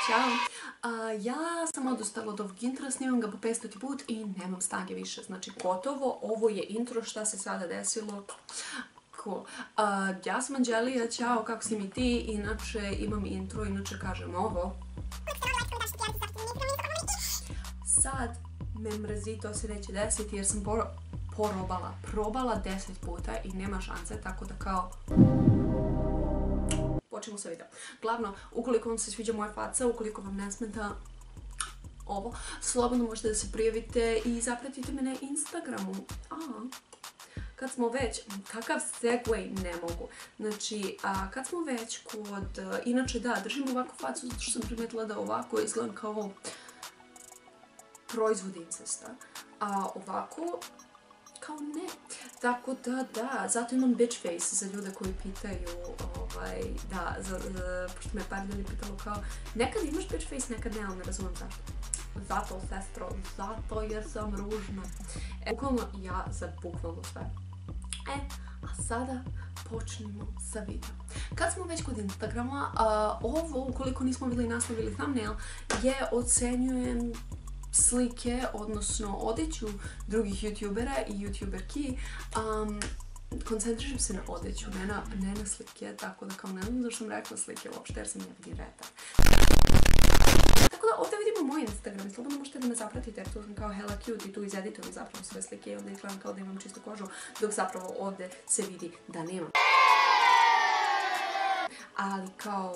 Ćao! Ja sam odustala od ovog intra, snimam ga po 500 put i nemam snage više. Znači, gotovo, ovo je intro, šta se sada desilo. Cool. Ja sam Anđelija, ćao, kako si mi ti? Inače, imam intro, inače kažem ovo. Sad me mrzi, to se neće desiti jer sam probala 10 puta i nema šanse, tako da kao... Počnemo sa video. Glavno, ukoliko vam se sviđa moja faca, ukoliko vam ne smeta ovo, slobodno možete da se prijavite i zapratite me na Instagramu. Kad smo već, kakav segway, ne mogu. Znači, kad smo već kod, inače da, držim ovakvu facu zato što sam primetila da ovako izgledam kao proizvod incesta. A ovako, kao ne. Tako da, zato imam bitch face za ljude koji pitaju, pošto me par ljudi pitalo kao, nekad imaš bitch face, nekad ne, ali ne razumem zašto. Zato, sestro, zato jer sam ružna. Bukvalno ja za bukvalno sve. A sada počnemo sa videom. Kad smo već kod Instagrama, ovo, ukoliko nismo vidjeli naslov ili thumbnail, je ocenjujem slike, odnosno odeću drugih youtubera i youtuberki. Koncentrišem se na odeću, ne na slike, tako da kao ne znam zašto sam rekla slike uopšte jer sam nevini retar. Tako da ovdje vidimo moj Instagram i slobodno možete da me zapratite jer tu sam kao hella cute i tu izeditujem zapravo sve slike i onda izgledam kao da imam čistu kožu, dok zapravo ovdje se vidi da nemam. Ali kao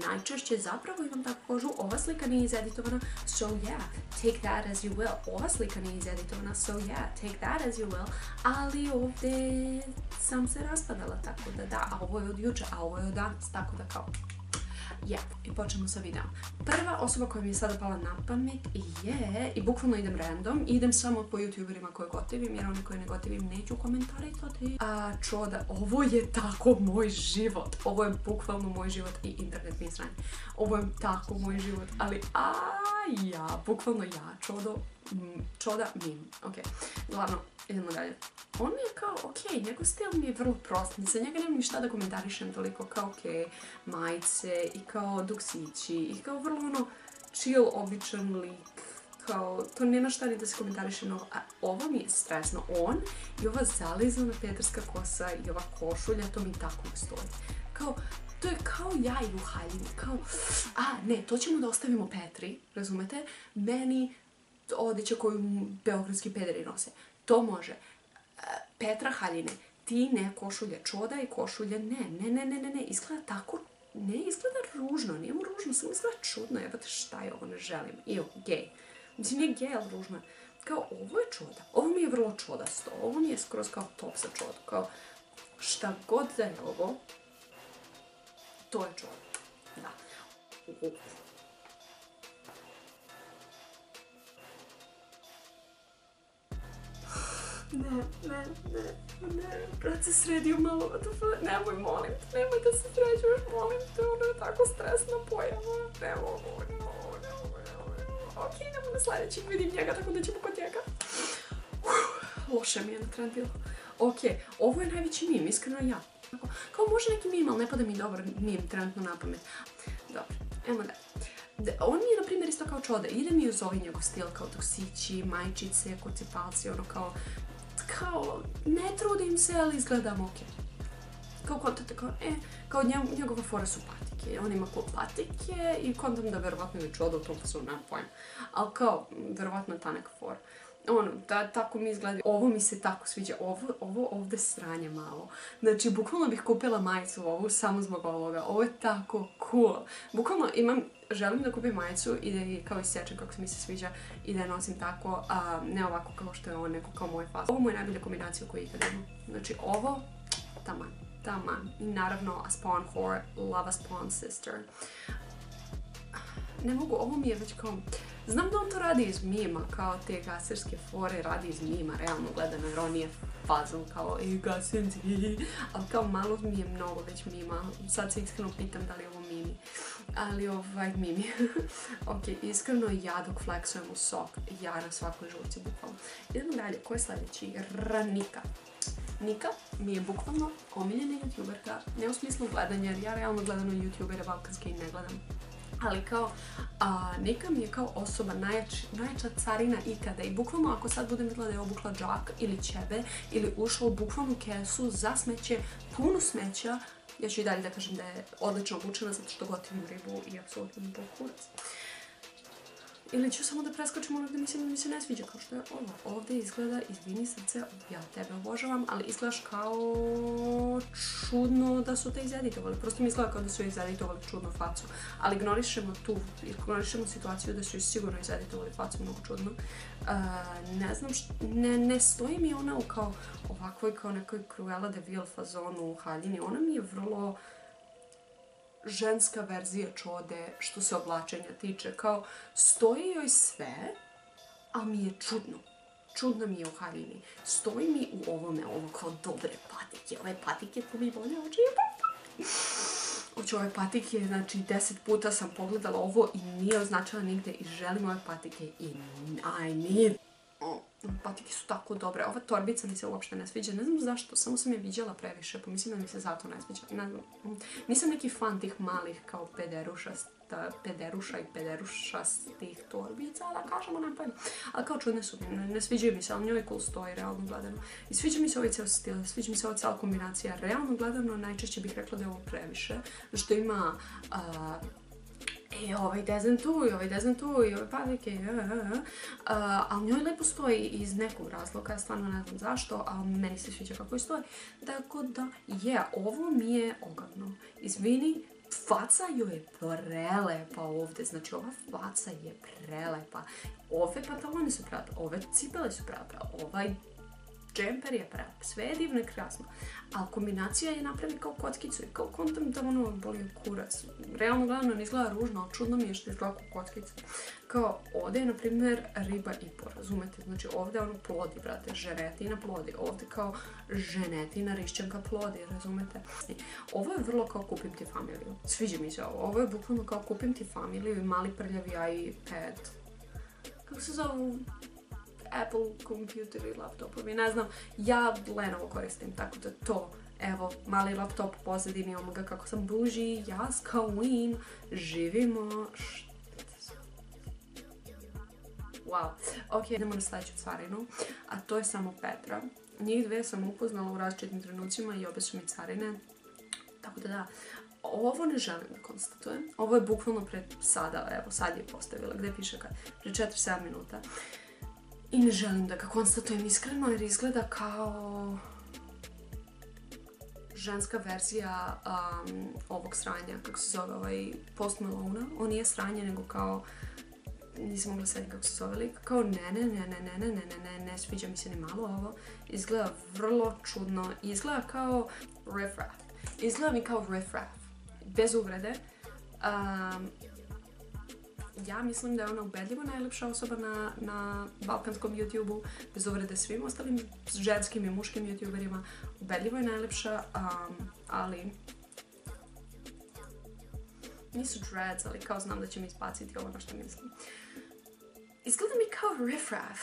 najčešće zapravo imam takvu kožu, ova slika nije izeditovana, so yeah, take that as you will. Ova slika nije izeditovana, so yeah, take that as you will. Ali ovdje sam se raspadala, tako da, a ovo je od juče, a ovo je od danas, tako da kao... I počnemo sa videom. Prva osoba koja mi je sada pala na pamet je, i bukvalno idem random, idem samo po youtuberima koje gotivim, jer oni koje ne gotivim neću komentariti. Čoda, ovo je tako moj život. Ovo je bukvalno moj život i internet mi sranje. Ovo je tako moj život, ali bukvalno ja, čoda mim. Ok, glavno, idemo dalje. On mi je kao, njegov stil mi je vrlo prost, za njega nemam ništa da komentarišem toliko kao majice i kao duksići i kao vrlo chill, običan lik, kao, to nema šta ni da se komentariše, no, a ovo mi je stresno, on i ova zalizana petarska kosa i ova košulja, to mi tako ne stoji. Kao, to je kao ja i u haljini, kao, ne, to ćemo da ostavimo Petri, razumete, meni odeća koju beogradski pederi nose, to može. Petra haljine, ti ne košulje čoda i košulje ne, izgleda tako, ne izgleda ružno, nije mu ružno, samo izgleda čudno, jebate šta je ovo, ne želim, gej, mislim nije gej, ali ružno je, kao ovo je čoda, ovo mi je vrlo čodasto, ovo mi je skroz kao top za čodu, kao šta god da je ovo, to je čoda, da. Ne, brat se sredio malo, nemoj, molim te, nemoj da se sređuješ, molim te, ono je tako stresna pojava, ne mogu. Ok, idemo na sljedeći, vidim njega, tako da ćemo kod njega. Loše mi je na trend bilo. Ok, ovo je najveći mim, iskreno ja. Kao može neki mim, ali ne pada mi dobar mim trenutno na pamet. Dobro, ajmo dalje. On mi je, na primjer, isto kao čoda. Ide mi uz ovaj njegov stil, kao duksići, majčice, kocipalci, ono kao, ne trudim se, ali izgledam ok. Kao kontate, kao njegova fora su patike. On ima patike i kontam da verovatno je čoda u tom fasu, nemam pojma. Ali kao, verovatno je ta neka fora. Tako mi izgleda. Ovo mi se tako sviđa. Ovo ovdje sranje malo. Znači, bukvalno bih kupila majicu ovu samo zbog ovoga. Ovo je tako cool. Bukvalno želim da kupim majicu i da je kao isječem kako mi se sviđa i da je nosim tako, ne ovako kao što je on, neko kao moj faz. Ovo mu je najbolja kombinacija koju ikad imam. Znači, ovo, taman. I naravno, a spawn whore, love a spawn sister. Ne mogu, ovo mi je već kao... Znam da on to radi iz mima, kao te gasirske fore radi iz mima, realno gledano, jer on nije fazon kao gasirci, ali kao malo mi je mnogo već mima. Sad se iskreno pitam da li je ovo mimi. Ali mimi. Ok, iskreno ja dok flexujem u sok, ja na svakoj žurci bukvalno. Idemo dalje, ko je sljedeći? Nika. Nika mi je bukvalno omiljena youtuberka, ne u smislu gledanja, jer ja realno gledano youtubere balkanske i ne gledam. Ali kao, Nika mi je kao osoba najjača carina ikada i bukvalno ako sad budem vidjela da je obukla džak ili ćebe ili ušla u bukvalnu kesu za smeće, puno smeća, ja ću i dalje da kažem da je odlično obučena zato što gotivim ribu i apsolutno mi bol kurac. Ili ću samo da preskočim ono gdje mislim da mi se ne sviđa, kao što je ovo. Ovdje izgleda, izvini srce, ja tebe obožavam, ali izgledaš kao čudno da su te izeditovali. Prosto mi izgleda kao da su izeditovali čudno facu. Ali ignorišemo situaciju da su sigurno izeditovali facu mnogo čudno. Ne znam, ne stoji mi ona kao ovakvoj kao nekoj Cruella de Vil fazonu u haljini. Ona mi je vrlo ženska verzija Čode što se oblačenja tiče. Kao, stoji joj sve, ali mi je čudno. Čudno mi je u haljini. Stoji mi u ovome, ovo kao dobre patike. Ove patike tu mi bolje oči. Oće ove patike, znači 10 puta sam pogledala ovo i nije označila nigde i želim ove patike i I need. Patike su tako dobre. Ova torbica mi se uopšte ne sviđa. Ne znam zašto, samo sam je viđala previše, pa mislim da mi se zato ne sviđa. Ne znam. Nisam neki fan tih malih kao pederuša i pederušastih torbica, da kažemo nam pojma. Ali kao čudne su mi, ne sviđaju mi se, ali njoj cool stoji, realno gledano. I sviđa mi se ovaj ceo stil, sviđa mi se ova cijela kombinacija. Realno gledano, najčešće bih rekla da je ovo previše, što ima ovaj dezen tu, i ovaj dezen tu, i ove patike, ali njoj lepo stoji iz nekog razloga, ja stvarno ne znam zašto, ali meni se sviđa kako je stoji. Tako da, ovo mi je ogavno. Izvini, faca joj je prelepa ovdje, znači ova faca je prelepa. Ove pantalone su prelepe, ove cipele su prelepe, ovaj džemper je prelep, sve je divno i krasno, ali kombinacija je napravi kao kockicu i kao kontam da ono boli kurac. Realno gledano ne izgleda ružno, ali čudno mi je što izgleda kao kockica. Kao ovdje je, na primjer, riba i po, razumete? Znači ovdje ono plodi, brate, ženetina plodi, ovdje kao ženetina rišćanka plodi, razumete? Ovo je vrlo kao kupim ti familiju, sviđa mi se ovo je bukvalno kao kupim ti familiju i mali prljavi iPad, kako se zovu? Apple kompjuter i laptopovi, ne znam, ja Lenovo koristim, tako da to, evo, mali laptop u pozadini, imamo ga kako sam buži, ja s Kawin, živimo, wow, ok, idemo na sljedeću carinu, a to je samo Petra. Njih dve sam upoznala u različitim trenucima i obe su mi carine, tako da, ovo ne želim da konstatujem, ovo je bukvalno pred sada, evo, sad je postavila, gdje piše kad, pred 4-7 minuta. I ne želim da ga konstatujem iskreno jer izgleda kao ženska verzija ovog sranja, kako se zove, ovaj Post Malone. On nije sranje, nego kao, nisam mogla sjetiti kako se zove lik, kao ne sviđa mi se ni malo ovo. Izgleda vrlo čudno, izgleda kao Riff Raff. Izgleda mi kao Riff Raff, bez uvrede. Ja mislim da je ona ubedljivo najlepša osoba na balkanskom YouTube-u, bez uvrede svim ostalim ženskim i muškim YouTuberima. Ubedljivo je najlepša, ali nisu dreads, ali kao znam da će mi izbaciti ovo na što mislim. Izgleda mi kao Riff Raff.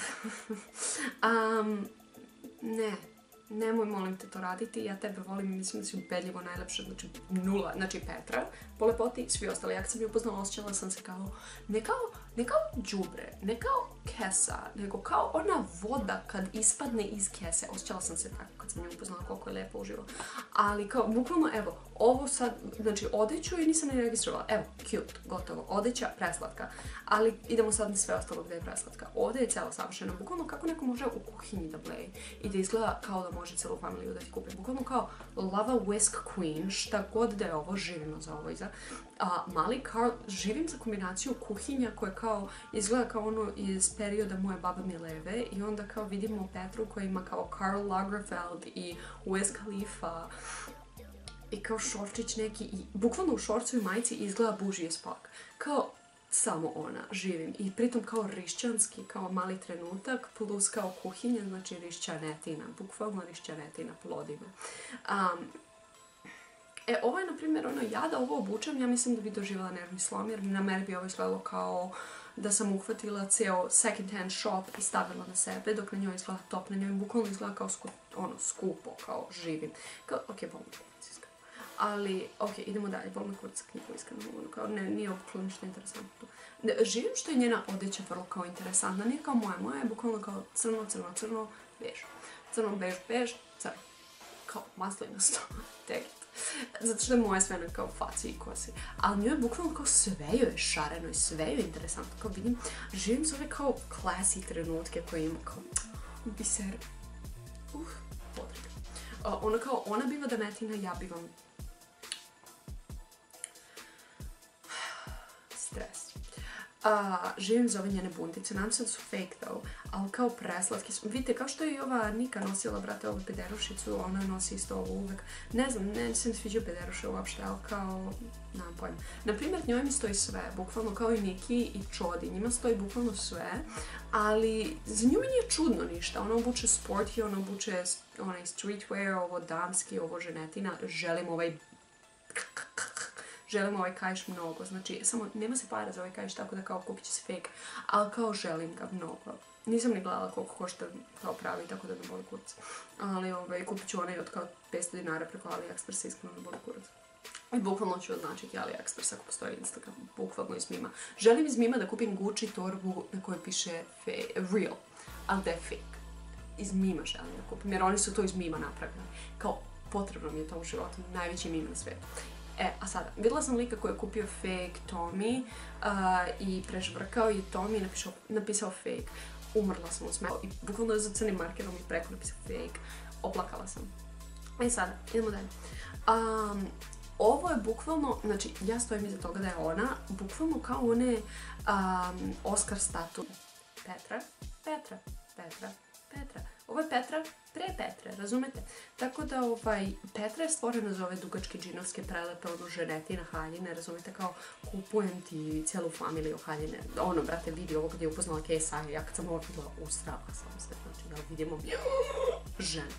Nemoj, molim te, to raditi, ja tebe volim i mislim da si ubedljivo najlepša, znači nula, znači Petra, po lepoti, svi ostali. Ja kad sam je upoznala, osjećala sam se kao, ne kao đubre, ne kao kesa, nego kao ona voda kad ispadne iz kese. Osjećala sam se tako kad sam je upoznala koliko je lijepo uživo. Ali kao, bukvalno, evo, ovo sad, znači odeću i nisam ne registrovala. Evo, cute, gotovo, odeća, preslatka. Ali idemo sad na sve ostalo gdje je preslatka. Ovdje je cijela savršena, bukvalno kako neko može u kuhinji da bleji i da izgleda kao da može cijelu familiju da ti kupi. Bukvalno kao Lava Whisk Queen, šta god da je ovo, živimo za ovo iza. Mali Karl, živim za kombinaciju kuhinja koja kao izgleda kao ono iz perioda moje baba Mileve i onda kao vidimo Petru koja ima kao Karl Lagerfeld i Wiz Khalifa i kao šorčić neki i bukvalno u šorcu i majici izgleda bužije spak. Kao samo ona, živim. I pritom kao rišćanski, kao mali trenutak, plus kao kuhinja, znači rišćanetina, bukvalno rišćanetina, plodi me. Ovo je, na primjer, ono, ja da ovo obučem, ja mislim da bi doživjela nervni slom, jer na mene bi ovo izgledalo kao da sam uhvatila ceo second hand shop i stavila na sebe, dok na njoj izgleda top, na njoj bukvalno izgleda kao skupo, kao živim. Kao, ok, Ali, ok, idemo dalje, bol me kurac knjigu, iskreno, kao, ne, nije bukvalno ništa interesantno. Živim što je njena odjeća vrlo kao interesantna, nije kao moja je bukvalno kao crno, crno, crno, bež. Crno, bež, bež, crno. Kao maslinasto, take it. Zato što je moja sve kao faci i kosi. Ali njoj je bukvalno kao sve joj je šareno i sve joj je interesantno. Kao vidim, živim za ove kao classy trenutke koje ima kao biser. Potrebno. Ona biva Dametina, ja bivam stres. Živim za ove njene buntice, nadam se da su fake though, ali kao preslatki su. Vidite, kao što je i ova Nika nosila, brate, ovu pederušicu, ona nosi isto ovo uvek. Ne znam, ne se mi sviđaju pederuše uopšte, ali kao, nemam pojma. Naprimjer, njoj mi stoji sve, bukvalno kao i Niki i Čodi, njima stoji bukvalno sve, ali za nju mi nije čudno ništa. Ona obuče sporty, ona obuče onaj streetwear, ovo damski, ovo ženetina, želim ovaj kajš mnogo, znači samo nema se para za ovaj kajš, tako da kao kupit će se fake, ali kao želim ga mnogo. Nisam ni gledala koliko košta kao pravi, tako da ne boli kurac. Ali kupit ću onaj od kao 500 dinara preko AliExpressa, iskreno ne boli kurac. I bukvalno ću označiti AliExpress ako postoji Instagram, bukvalno iz mima. Želim iz mima da kupim Gucci torbu na kojoj piše real, ali da je fake. Iz mima želim da kupim, jer oni su to iz mima napravili. Kao potrebno mi je to u životu, najveći mim na svijetu. A sada, vidjela sam lika koji je kupio fake Tommy i prežvrkao je Tommy i napisao fake. Umrla sam od smeha i bukvalno je za crnim markerom i preko napisao fake. Oplakala sam. Sada, idemo dalje. Ovo je bukvalno, znači ja stojim iza toga da je ona bukvalno kao one Oscar statu. Petra. Ovo je Petra pre Petre, razumete? Tako da Petra je stvorena za ove dugačke džinovske prelepe, ženetina haljine, razumete, kao kupujem ti cijelu familiju haljine. Ono, brate, vidi ovo gdje je upoznala KSI, ja kad sam ovo vidjela, ustrala sam se, znači da vidimo ženu.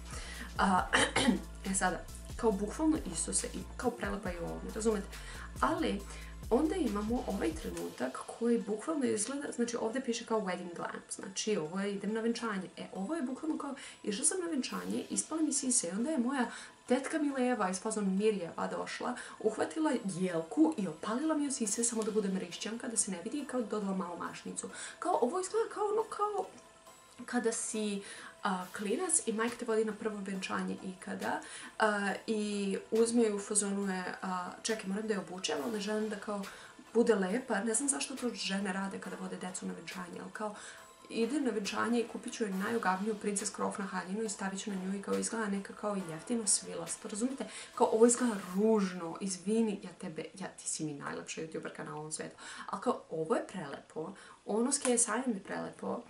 Sada, kao bukvalno Isuse i kao prelepa i ovdje, razumete? Ali, onda imamo ovaj trenutak koji bukvalno izgleda, znači ovdje piše kao wedding glam, znači ovo je idem na venčanje. Ovo je bukvalno kao, išla sam na venčanje, ispali mi sise i onda je moja tetka Mileva iz fazon Mirjeva došla, uhvatila jelku i opalila mi joj sise samo da bude mrišćanka, da se ne vidi i kao dodala malo mašnicu. Kao ovo izgleda kao kada si klinac i majka te vodi na prvo venčanje ikada i uzme ju u fazonu je, čekaj, moram da je obučem, ali ne želim da kao bude lepa. Ne znam zašto to žene rade kada vode decu na venčanje, ali kao ide na venčanje i kupit ću joj najogavniju Princess Crofna haljinu i stavit ću na nju i kao izgleda neka kao jeftino svilasto, razumite? Kao ovo izgleda ružno, izvini, ti si mi najlepša youtuberka na ovom svijetu, ali kao ovo je prelepo, ono s KSI-em je prelepo,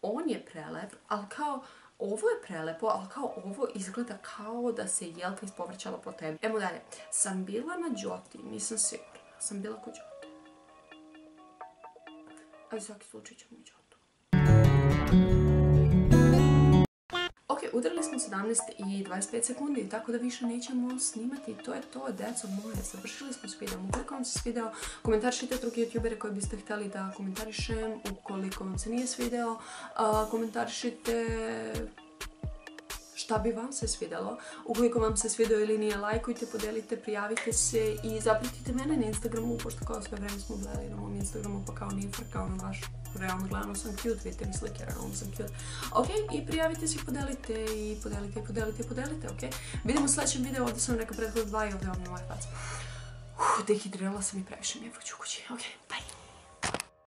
on je prelep, ali kao ovo je prelepo, ali kao ovo izgleda kao da se jelka ispovrćala po tebi. Emo dalje. Sam bila na Đoti, nisam sigurna. Sam bila kod Đote. A svaki slučaj ćemo u Đotu. Ok, udarili smo 17 i 25 sekundi, tako da više nećemo snimati. To je to, deco moje. Završili smo s videom. Ukoliko vam se svideo, komentarišite drugi youtubere koji biste htjeli da komentarišem. Ukoliko vam se nije svideo, komentarišite šta bi vam se svidelo. Ukoliko vam se svideo ili nije, lajkujte, podelite, prijavite se i zapratite mene na Instagramu, pošto kao sve vreme smo gledali na mom Instagramu, pa kao nije frka, ono baš realno gledano sam cute, vidite mi slike, realno sam cute. Ok, i prijavite se, podelite, ok? Vidimo u sljedećem videu, ovdje sam neka prethodna 2 i ovdje vam na moje face. Dehidrirala sam i previše mi je vruć u kući, ok.